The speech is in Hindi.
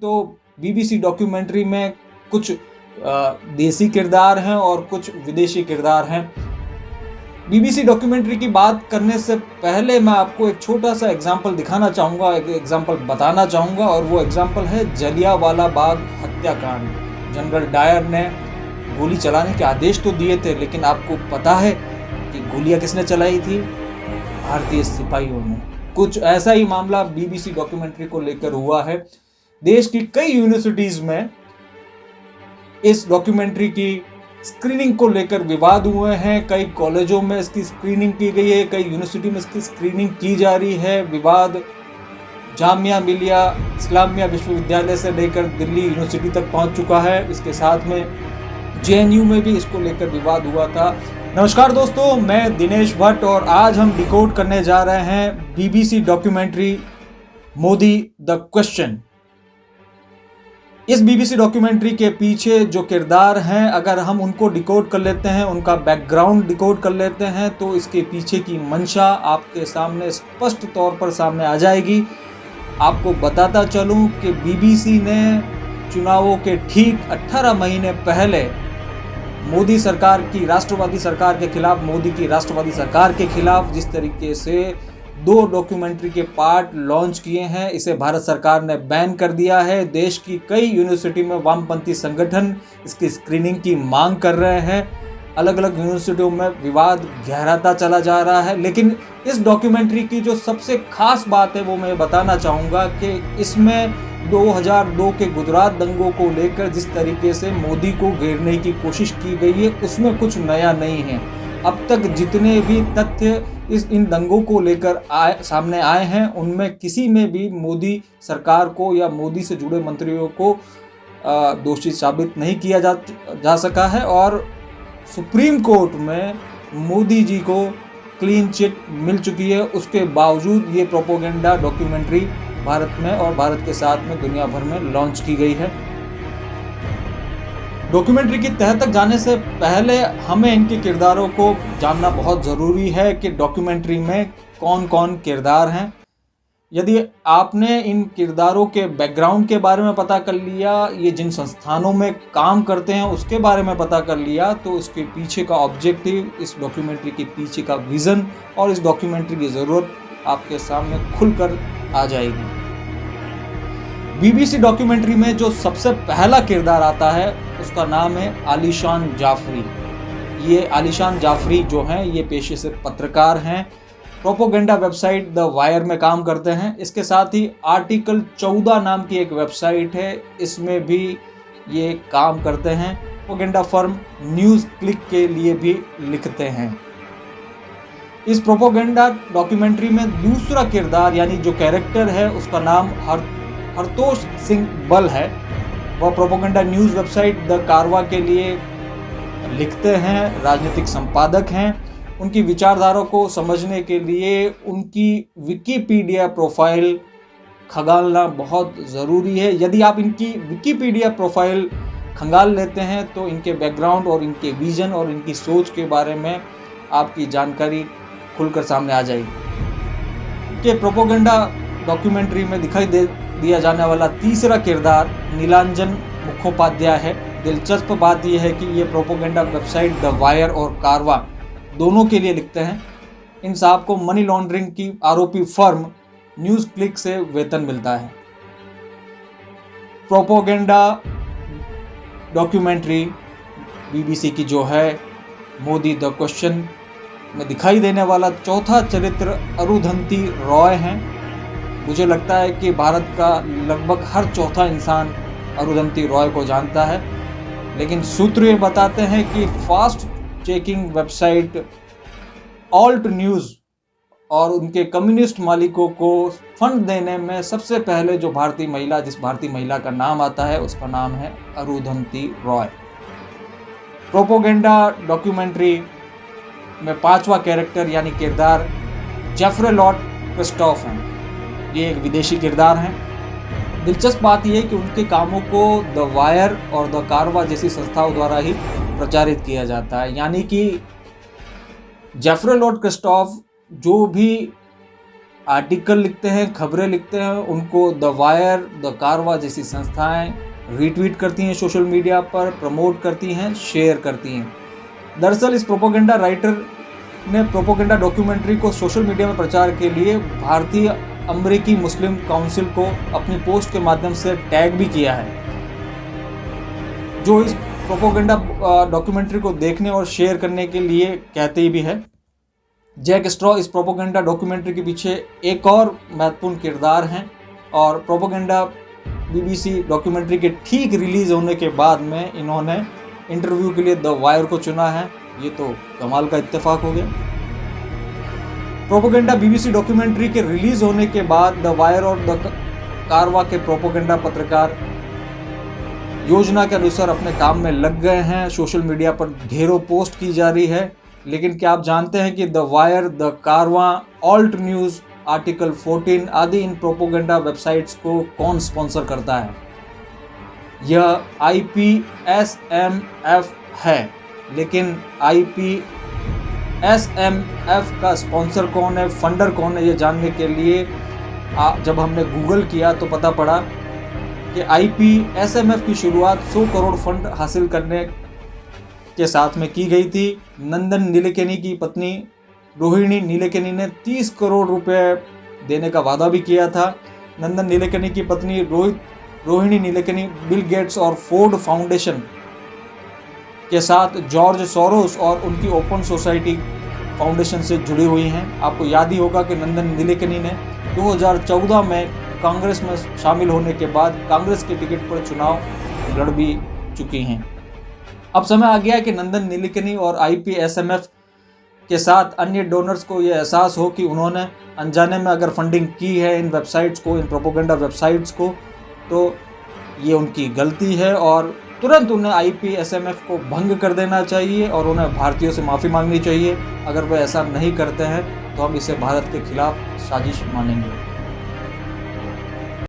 तो बीबीसी डॉक्यूमेंट्री में कुछ देसी किरदार हैं और कुछ विदेशी किरदार हैं। बीबीसी डॉक्यूमेंट्री की बात करने से पहले मैं आपको एक छोटा सा एग्जाम्पल दिखाना चाहूँगा, एक एग्जाम्पल बताना चाहूँगा, और वो एग्जाम्पल है जलियांवाला बाग हत्याकांड। जनरल डायर ने गोली चलाने के आदेश तो दिए थे, लेकिन आपको पता है कि गोलियां किसने चलाई थी? भारतीय सिपाहियों ने। कुछ ऐसा ही मामला बीबीसी डॉक्यूमेंट्री को लेकर हुआ है। देश की कई यूनिवर्सिटीज में इस डॉक्यूमेंट्री की स्क्रीनिंग को लेकर विवाद हुए हैं। कई कॉलेजों में इसकी स्क्रीनिंग की गई है, कई यूनिवर्सिटी में इसकी स्क्रीनिंग की जा रही है। विवाद जामिया मिलिया इस्लामिया विश्वविद्यालय से लेकर दिल्ली यूनिवर्सिटी तक पहुंच चुका है। इसके साथ में जेएनयू में भी इसको लेकर विवाद हुआ था। नमस्कार दोस्तों, मैं दिनेश भट्ट और आज हम डिकोड करने जा रहे हैं BBC documentary Modi the question. इस बीबीसी डॉक्यूमेंट्री के पीछे जो किरदार हैं, अगर हम उनको डिकोड कर लेते हैं, उनका बैकग्राउंड डिकोड कर लेते हैं, तो इसके पीछे की मंशा आपके सामने स्पष्ट तौर पर सामने आ जाएगी। आपको बताता चलूं कि बीबीसी ने चुनावों के ठीक 18 महीने पहले मोदी सरकार की राष्ट्रवादी सरकार के खिलाफ, मोदी की राष्ट्रवादी सरकार के खिलाफ जिस तरीके से 2 डॉक्यूमेंट्री के पार्ट लॉन्च किए हैं, इसे भारत सरकार ने बैन कर दिया है। देश की कई यूनिवर्सिटी में वामपंथी संगठन इसकी स्क्रीनिंग की मांग कर रहे हैं। अलग अलग यूनिवर्सिटियों में विवाद गहराता चला जा रहा है। लेकिन इस डॉक्यूमेंट्री की जो सबसे खास बात है वो मैं बताना चाहूँगा कि इसमें 2002 के गुजरात दंगों को लेकर जिस तरीके से मोदी को घेरने की कोशिश की गई है, उसमें कुछ नया नहीं है। अब तक जितने भी तथ्य इन दंगों को लेकर सामने आए हैं, उनमें किसी में भी मोदी सरकार को या मोदी से जुड़े मंत्रियों को दोषी साबित नहीं किया जा सका है। और सुप्रीम कोर्ट में मोदी जी को क्लीन चिट मिल चुकी है। उसके बावजूद ये प्रोपोगेंडा डॉक्यूमेंट्री भारत में और भारत के साथ में दुनिया भर में लॉन्च की गई है। डॉक्यूमेंट्री की तह तक जाने से पहले हमें इनके किरदारों को जानना बहुत ज़रूरी है कि डॉक्यूमेंट्री में कौन कौन किरदार हैं। यदि आपने इन किरदारों के बैकग्राउंड के बारे में पता कर लिया, ये जिन संस्थानों में काम करते हैं उसके बारे में पता कर लिया, तो इसके पीछे का ऑब्जेक्टिव, इस डॉक्यूमेंट्री के पीछे का विज़न और इस डॉक्यूमेंट्री की ज़रूरत आपके सामने खुलकर आ जाएगी। बीबीसी डॉक्यूमेंट्री में जो सबसे पहला किरदार आता है उसका नाम है आलीशान जाफरी। ये आलीशान जाफरी जो हैं, ये पेशे से पत्रकार हैं, प्रोपोगेंडा वेबसाइट द वायर में काम करते हैं। इसके साथ ही आर्टिकल 14 नाम की एक वेबसाइट है, इसमें भी ये काम करते हैं। प्रोपोगेंडा फर्म न्यूज़ क्लिक के लिए भी लिखते हैं। इस प्रोपोगेंडा डॉक्यूमेंट्री में दूसरा किरदार यानी जो कैरेक्टर है उसका नाम हरतोष सिंह बल है। वह प्रोपोगेंडा न्यूज़ वेबसाइट द कारवा के लिए लिखते हैं, राजनीतिक संपादक हैं। उनकी विचारधारा को समझने के लिए उनकी विकिपीडिया प्रोफाइल खंगालना बहुत ज़रूरी है। यदि आप इनकी विकिपीडिया प्रोफाइल खंगाल लेते हैं तो इनके बैकग्राउंड और इनके विजन और इनकी सोच के बारे में आपकी जानकारी खुलकर सामने आ जाएगी। कि प्रोपोगेंडा डॉक्यूमेंट्री में दिखाई दिया जाने वाला तीसरा किरदार नीलांजन मुखोपाध्याय है। दिलचस्प बात यह है कि ये प्रोपोगेंडा वेबसाइट द वायर और कारवा दोनों के लिए लिखते हैं। इन साहब को मनी लॉन्ड्रिंग की आरोपी फर्म न्यूज़ क्लिक से वेतन मिलता है। प्रोपोगेंडा डॉक्यूमेंट्री बीबीसी की जो है मोदी द क्वेश्चन में दिखाई देने वाला चौथा चरित्र अरुंधति रॉय हैं। मुझे लगता है कि भारत का लगभग हर चौथा इंसान अरुंधति रॉय को जानता है, लेकिन सूत्र ये बताते हैं कि fast checking website alt news और उनके कम्युनिस्ट मालिकों को फंड देने में सबसे पहले जिस भारतीय महिला का नाम आता है उसका नाम है अरुंधति रॉय। प्रोपोगेंडा डॉक्यूमेंट्री में पांचवा कैरेक्टर यानी किरदार जेफ्रे लॉर्ड क्रिस्टोफ हैं। ये एक विदेशी किरदार हैं। दिलचस्प बात यह है कि उनके कामों को द वायर और द कारवा जैसी संस्थाओं द्वारा ही प्रचारित किया जाता है। यानी कि जेफ्रे लॉर्ड क्रिस्टोफ जो भी आर्टिकल लिखते हैं, खबरें लिखते हैं, उनको द वायर, द कारवा जैसी संस्थाएं रीट्वीट करती हैं, सोशल मीडिया पर प्रमोट करती हैं, शेयर करती हैं। दरअसल इस प्रोपोगेंडा राइटर ने प्रोपोगेंडा डॉक्यूमेंट्री को सोशल मीडिया में प्रचार के लिए भारतीय अमेरिकी मुस्लिम काउंसिल को अपनी पोस्ट के माध्यम से टैग भी किया है, जो इस प्रोपोगेंडा डॉक्यूमेंट्री को देखने और शेयर करने के लिए कहते ही भी है। जैक स्ट्रॉ इस प्रोपोगेंडा डॉक्यूमेंट्री के पीछे एक और महत्वपूर्ण किरदार हैं और प्रोपोगेंडा BBC डॉक्यूमेंट्री के ठीक रिलीज होने के बाद में इन्होंने इंटरव्यू के लिए द वायर को चुना है। ये तो कमाल का इत्तेफाक हो गया। प्रोपोगेंडा BBC डॉक्यूमेंट्री के रिलीज होने के बाद द वायर और द कारवा के प्रोपोगेंडा पत्रकार योजना के अनुसार अपने काम में लग गए हैं। सोशल मीडिया पर ढेरों पोस्ट की जा रही है, लेकिन क्या आप जानते हैं कि द वायर, द कारवा, ऑल्ट न्यूज़, आर्टिकल 14 आदि इन प्रोपोगेंडा वेबसाइट्स को कौन स्पॉन्सर करता है? यह IPSMF है, लेकिन IPSMF का स्पॉन्सर कौन है, फंडर कौन है, ये जानने के लिए जब हमने गूगल किया तो पता पड़ा कि IPSMF की शुरुआत 100 करोड़ फंड हासिल करने के साथ में की गई थी। नंदन नीलेकनी की पत्नी रोहिणी नीलेकनी ने 30 करोड़ रुपए देने का वादा भी किया था। नंदन नीलेकनी की पत्नी रोहिणी नीलेकनी बिल गेट्स और फोर्ड फाउंडेशन के साथ जॉर्ज सोरोस और उनकी ओपन सोसाइटी फाउंडेशन से जुड़ी हुई हैं। आपको याद ही होगा कि नंदन नीलेकनी ने 2014 में कांग्रेस में शामिल होने के बाद कांग्रेस के टिकट पर चुनाव लड़ भी चुकी हैं। अब समय आ गया है कि नंदन नीलेकनी और IPSMF के साथ अन्य डोनर्स को यह एहसास हो कि उन्होंने अनजाने में अगर फंडिंग की है इन वेबसाइट्स को, इन प्रोपोगेंडा वेबसाइट्स को, तो ये उनकी गलती है और तुरंत उन्हें IPSMF को भंग कर देना चाहिए और उन्हें भारतीयों से माफ़ी मांगनी चाहिए। अगर वह ऐसा नहीं करते हैं तो हम इसे भारत के खिलाफ साजिश मानेंगे।